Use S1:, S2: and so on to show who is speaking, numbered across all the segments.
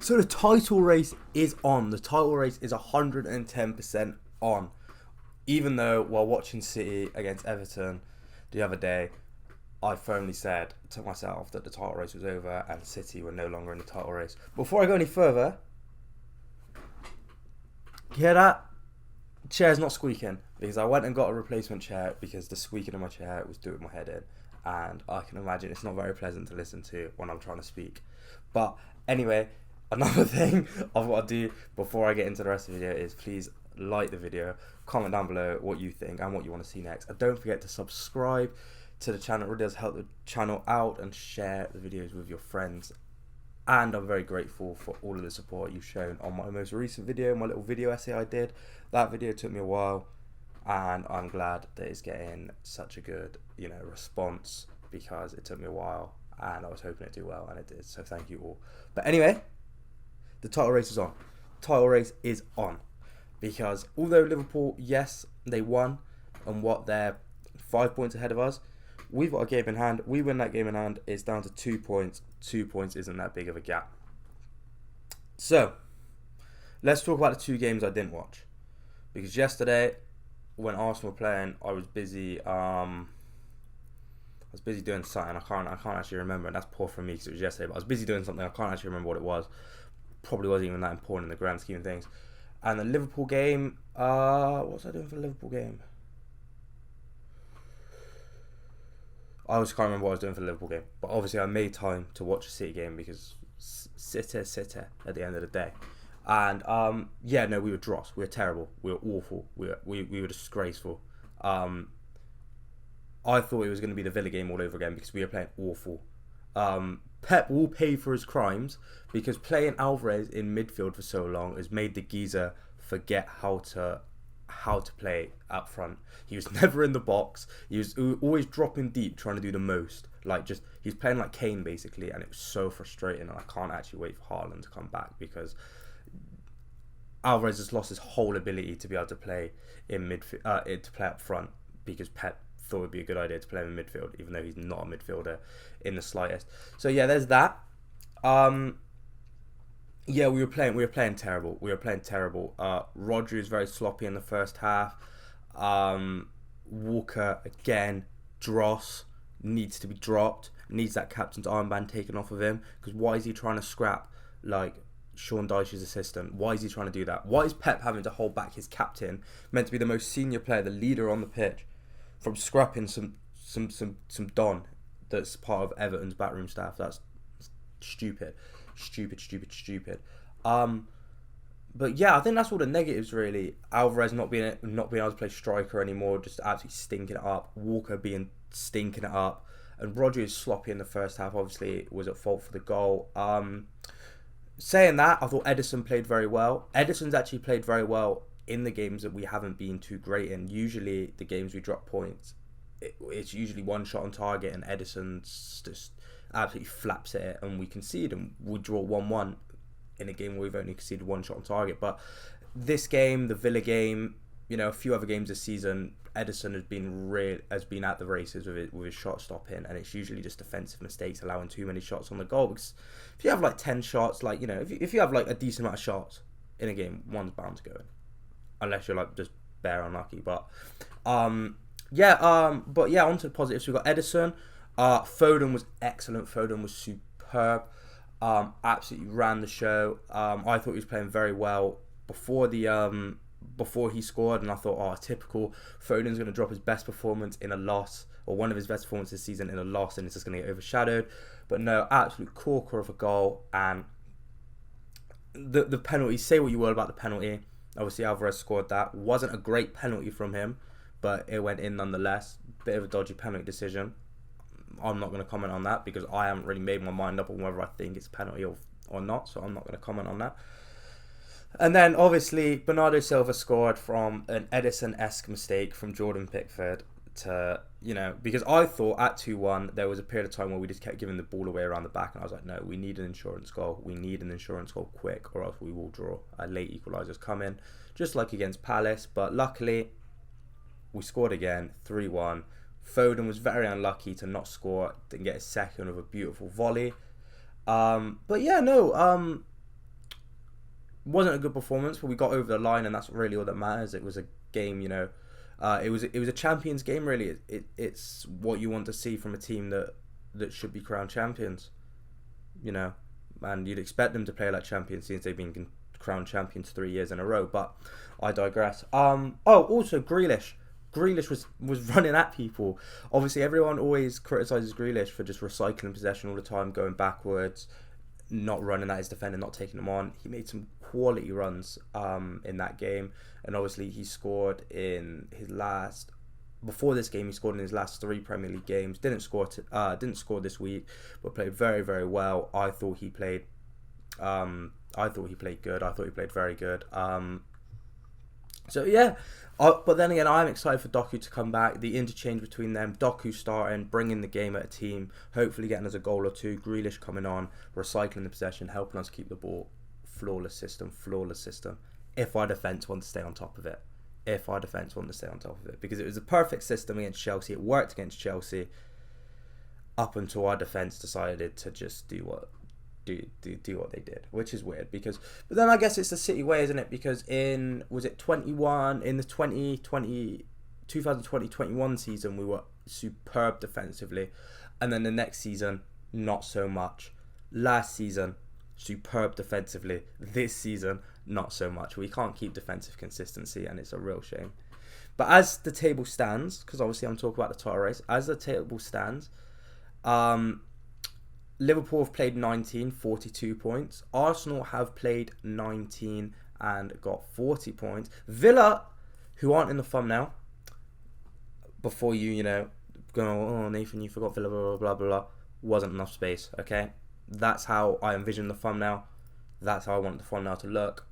S1: So the title race is on. The title race is 110% on. Even though while watching City against Everton the other day, I firmly said to myself that the title race was over and City were no longer in the title race. Before I go any further, you hear that? Chair's not squeaking because I went and got a replacement chair because the squeaking in my chair was doing my head in, and I can imagine it's not very pleasant to listen to when I'm trying to speak. But anyway, another thing of what I do before I get into the rest of the video is please like the video, comment down below what you think and what you want to see next, and don't forget to subscribe to the channel. It really does help the channel out, and share the videos with your friends. And I'm very grateful for all of the support you've shown on my most recent video, my little video essay I did. That video took me a while, and I'm glad that it's getting such a good, response, because it took me a while and I was hoping it'd do well, and it did. So thank you all. But anyway, the title race is on. Title race is on. Because although Liverpool, yes, they won, and they're 5 points ahead of us, we've got a game in hand. We win that game in hand, it's down to 2 points. 2 points isn't that big of a gap. So, let's talk about the two games I didn't watch. Because yesterday, when Arsenal were playing, I was busy. Doing something. I can't actually remember, and that's poor from me because it was yesterday. But I was busy doing something. I can't actually remember what it was. Probably wasn't even that important in the grand scheme of things. And the Liverpool game, what was I doing for the Liverpool game? I just can't remember what I was doing for the Liverpool game. But obviously I made time to watch a City game because City at the end of the day. And we were dross. We were terrible. We were awful. We were disgraceful. I thought it was going to be the Villa game all over again because we were playing awful. Pep will pay for his crimes because playing Alvarez in midfield for so long has made the geezer forget how to play up front. He was never in the box. He was always dropping deep, trying to do the most. He's playing like Kane basically, and it was so frustrating. And I can't actually wait for Haaland to come back because Alvarez has lost his whole ability to be able to play in midfield, to play up front, because Pep thought it would be a good idea to play him in midfield, even though he's not a midfielder in the slightest. So yeah, there's that. We were playing terrible. Rodri was very sloppy in the first half. Walker again, dross, needs to be dropped. Needs that captain's armband taken off of him, because why is he trying to scrap like Sean Dyche's assistant? Why is he trying to do that? Why is Pep having to hold back his captain, meant to be the most senior player, the leader on the pitch, from scrapping some Don that's part of Everton's backroom staff? That's stupid. But yeah, I think that's all the negatives really. Alvarez not being able to play striker anymore, just absolutely stinking it up. Walker stinking it up, and Rodri is sloppy in the first half. Obviously, was at fault for the goal. Saying that, I thought Ederson played very well. Ederson's actually played very well in the games that we haven't been too great in. Usually, the games we drop points, it's usually one shot on target, and Ederson's just absolutely flaps at it, and we concede, and we draw 1-1 in a game where we've only conceded one shot on target. But this game, the Villa game, a few other games this season, Ederson has been at the races with his shot stopping, and it's usually just defensive mistakes, allowing too many shots on the goal. Because if you have like 10 shots, if you have like a decent amount of shots in a game, one's bound to go in, unless you're like just bare unlucky. But onto the positives. We got Ederson. Foden was excellent. Foden was superb. Absolutely ran the show. I thought he was playing very well before he scored, and I thought, typical. Foden's going to drop his best performance in a loss, or one of his best performances this season in a loss, and it's just going to get overshadowed. But no, absolute corker of a goal. And the penalty, say what you will about the penalty. Obviously, Alvarez scored that. Wasn't a great penalty from him, but it went in nonetheless. Bit of a dodgy penalty decision. I'm not going to comment on that because I haven't really made my mind up on whether I think it's a penalty or not, so I'm not going to comment on that. And then, obviously, Bernardo Silva scored from an Ederson-esque mistake from Jordan Pickford to, because I thought at 2-1, there was a period of time where we just kept giving the ball away around the back, and I was like, no, we need an insurance goal. We need an insurance goal quick, or else we will draw. A late equaliser's coming, just like against Palace. But luckily, we scored again, 3-1. Foden was very unlucky to not score, didn't get a second of a beautiful volley. wasn't a good performance, but we got over the line, and that's really all that matters. It was a game, it was a Champions game. Really, it's what you want to see from a team that should be crowned champions. And you'd expect them to play like champions since they've been crowned champions 3 years in a row. But I digress. Also Grealish. Grealish was running at people. Obviously, everyone always criticises Grealish for just recycling possession all the time, going backwards, not running at his defender, not taking them on. He made some quality runs in that game, and obviously he scored in his last. Before this game, he scored in his last 3 Premier League games. Didn't score this week, but played very, very well. I thought he played good. I thought he played very good. But then again, I'm excited for Doku to come back. The interchange between them, Doku starting, bringing the game at a team, hopefully getting us a goal or two. Grealish coming on, recycling the possession, helping us keep the ball. Flawless system. If our defence want to stay on top of it. Because it was a perfect system against Chelsea. It worked against Chelsea up until our defence decided to just do what they did, which is weird. But then I guess it's the City way, isn't it? Because in the 2020-21 season, we were superb defensively, and then the next season, not so much. Last season, superb defensively. This season, not so much. We can't keep defensive consistency, and it's a real shame. But as the table stands, because obviously I'm talking about the title race, as the table stands, Liverpool have played 19, 42 points. Arsenal have played 19 and got 40 points. Villa, who aren't in the thumbnail, before go, Nathan, you forgot Villa, blah, blah, blah, blah, wasn't enough space, okay? That's how I envision the thumbnail. That's how I want the thumbnail to look.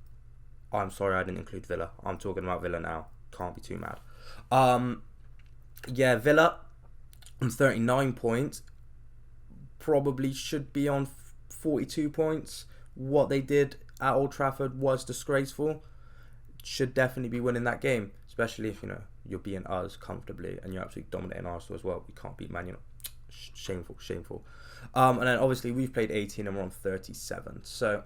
S1: I'm sorry I didn't include Villa. I'm talking about Villa now. Can't be too mad. Villa on 39 points. Probably should be on 42 points. What they did at Old Trafford was disgraceful. Should definitely be winning that game, especially if you're beating us comfortably and you're absolutely dominating Arsenal as well. We can't beat Man United. Shameful. And then obviously we've played 18 and we're on 37. So,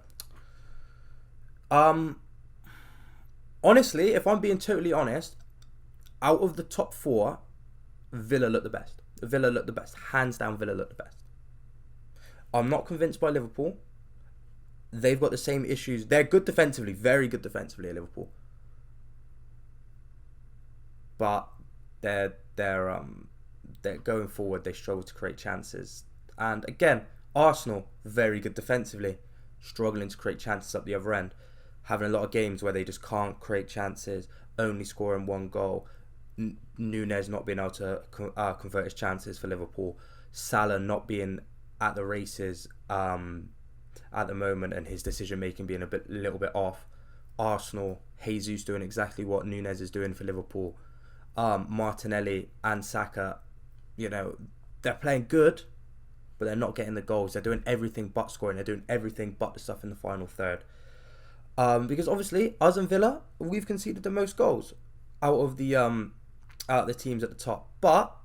S1: honestly, if I'm being totally honest, out of the top 4, Villa looked the best. Hands down, Villa looked the best. I'm not convinced by Liverpool. They've got the same issues. They're good defensively, very good defensively at Liverpool. But they're going forward, they struggle to create chances. And again, Arsenal, very good defensively, struggling to create chances up the other end. Having a lot of games where they just can't create chances, only scoring 1 goal. Nunez not being able to convert his chances for Liverpool. Salah not being at the races at the moment, and his decision making being a little bit off. Arsenal, Jesus doing exactly what Nunez is doing for Liverpool. Martinelli and Saka, they're playing good, but they're not getting the goals. They're doing everything but scoring. They're doing everything but the stuff in the final third. Because obviously, us and Villa, we've conceded the most goals out of the teams at the top, but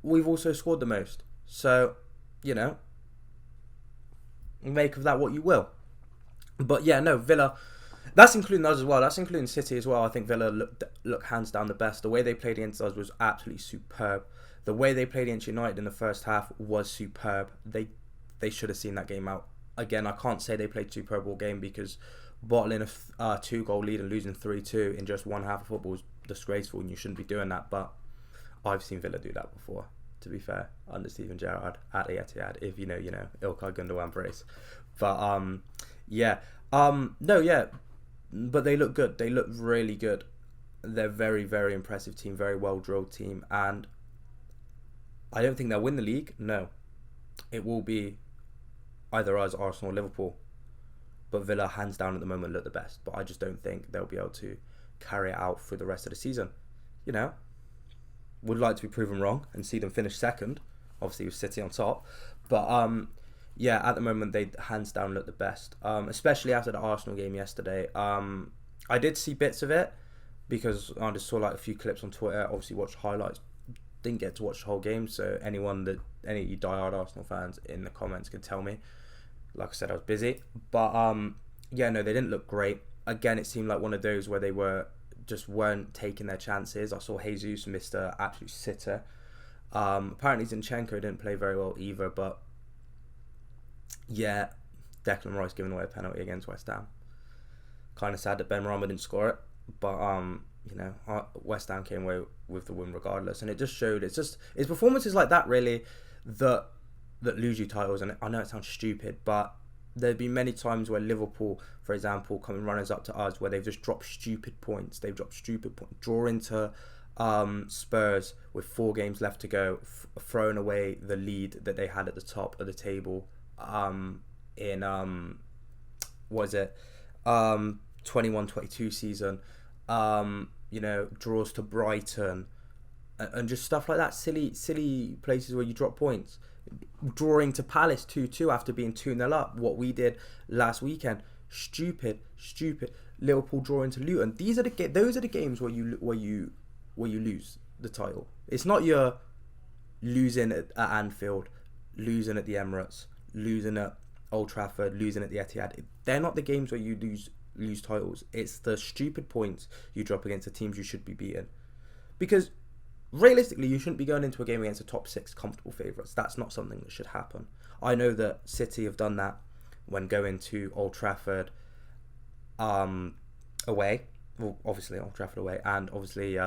S1: we've also scored the most. So, make of that what you will. But Villa, that's including us as well. That's including City as well. I think Villa look hands down the best. The way they played against us was absolutely superb. The way they played against United in the first half was superb. They should have seen that game out. Again, I can't say they played superb all game, because bottling a 2-goal lead and losing 3-2 in just one half of football is disgraceful, and you shouldn't be doing that. But I've seen Villa do that before, to be fair, under Steven Gerrard at the Etihad, if Ilkay Gundogan brace. But but they look good. They look really good. They're very, very impressive team, very well drilled team, and I don't think they'll win the league. No, it will be either us, Arsenal, or Liverpool. But Villa, hands down at the moment, look the best. But I just don't think they'll be able to carry it out through the rest of the season. Would like to be proven wrong and see them finish second, obviously with City on top. But at the moment they hands down look the best, especially after the Arsenal game yesterday. I did see bits of it because I just saw a few clips on Twitter. Obviously watched highlights, didn't get to watch the whole game. So any of you diehard Arsenal fans in the comments can tell me. Like I said, I was busy, but yeah, no, they didn't look great. Again, it seemed like one of those where they weren't taking their chances. I saw Jesus missed an absolute sitter. Apparently Zinchenko didn't play very well either, but yeah, Declan Rice giving away a penalty against West Ham. Kind of sad that Ben Rama didn't score it, but West Ham came away with the win regardless, and it just showed it's performances like that really that lose you titles. And I know it sounds stupid, but there've been many times where Liverpool, for example, coming runners up to us, where they've just dropped stupid points. Draw into Spurs with 4 games left to go, throwing away the lead that they had at the top of the table in 21-22 season. Draws to Brighton and just stuff like that. Silly places where you drop points. Drawing to Palace 2-2 after being 2-0 up. What we did last weekend. Stupid. Liverpool drawing to Luton. Those are the games where you lose the title. It's not your losing at Anfield, losing at the Emirates, losing at Old Trafford, losing at the Etihad. They're not the games where you lose titles. It's the stupid points you drop against the teams you should be beating. Because realistically, you shouldn't be going into a game against the top 6 comfortable favourites. That's not something that should happen. I know that City have done that when going to Old Trafford away. Well, obviously Old Trafford away, and obviously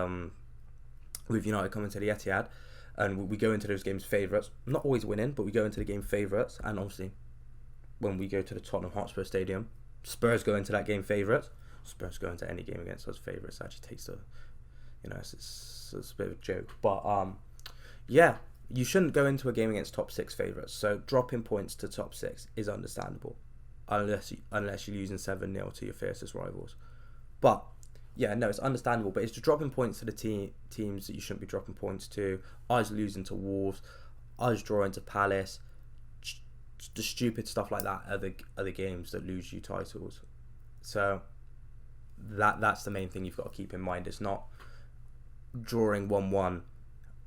S1: with United coming to the Etihad, and we go into those games favourites. Not always winning, but we go into the game favourites. And obviously, when we go to the Tottenham Hotspur Stadium, Spurs go into that game favourites. Spurs go into any game against us favourites. Actually takes it's a bit of a joke, but yeah, you shouldn't go into a game against top 6 favourites. So dropping points to top 6 is understandable, unless you're losing 7-0 to your fiercest rivals. But yeah, no, it's understandable. But it's just dropping points to the teams that you shouldn't be dropping points to. Us losing to Wolves, us drawing to Palace. The stupid stuff like that are the games that lose you titles. So that's the main thing you've got to keep in mind. It's not drawing 1-1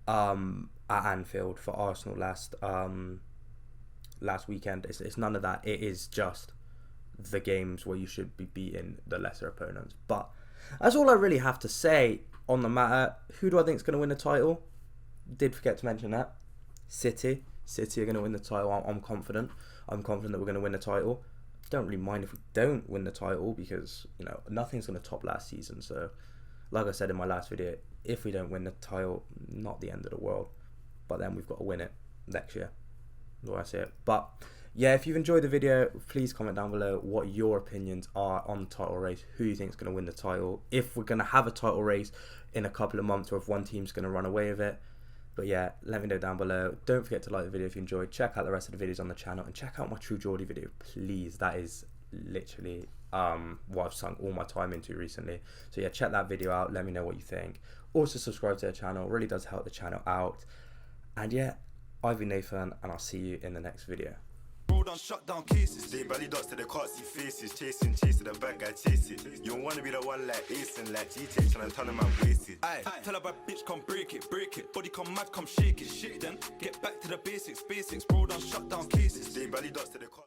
S1: at Anfield for Arsenal last weekend. It's none of that. It is just the games where you should be beating the lesser opponents. But that's all I really have to say on the matter. Who do I think is going to win the title? Did forget to mention that. City are going to win the title. I'm confident. I'm confident that we're going to win the title. Don't really mind if we don't win the title, because nothing's going to top last season. So like I said in my last video, if we don't win the title, not the end of the world, but then we've got to win it next year. That's the way I see it. But yeah, if you've enjoyed the video, please comment down below what your opinions are on the title race. Who you think is going to win the title? If we're going to have a title race in a couple of months, or if one team's going to run away with it. But yeah, let me know down below. Don't forget to like the video if you enjoyed. Check out the rest of the videos on the channel, and check out my True Geordie video, please. That is literally what I've sunk all my time into recently. So yeah, check that video out. Let me know what you think. Also subscribe to the channel. It really does help the channel out. And yeah, I've been Nathan, and I'll see you in the next video.
S2: Roll down, shut down cases. They belly dots to the can't see faces. Chasing to the bad guy chase it. You don't wanna be the one like Ace and like G-Take trying to turn them out wasted. Aye, tell a bad bitch come break it. Body come mad, come shake it. Then get back to the basics. Roll down, shut down cases. They belly dots to the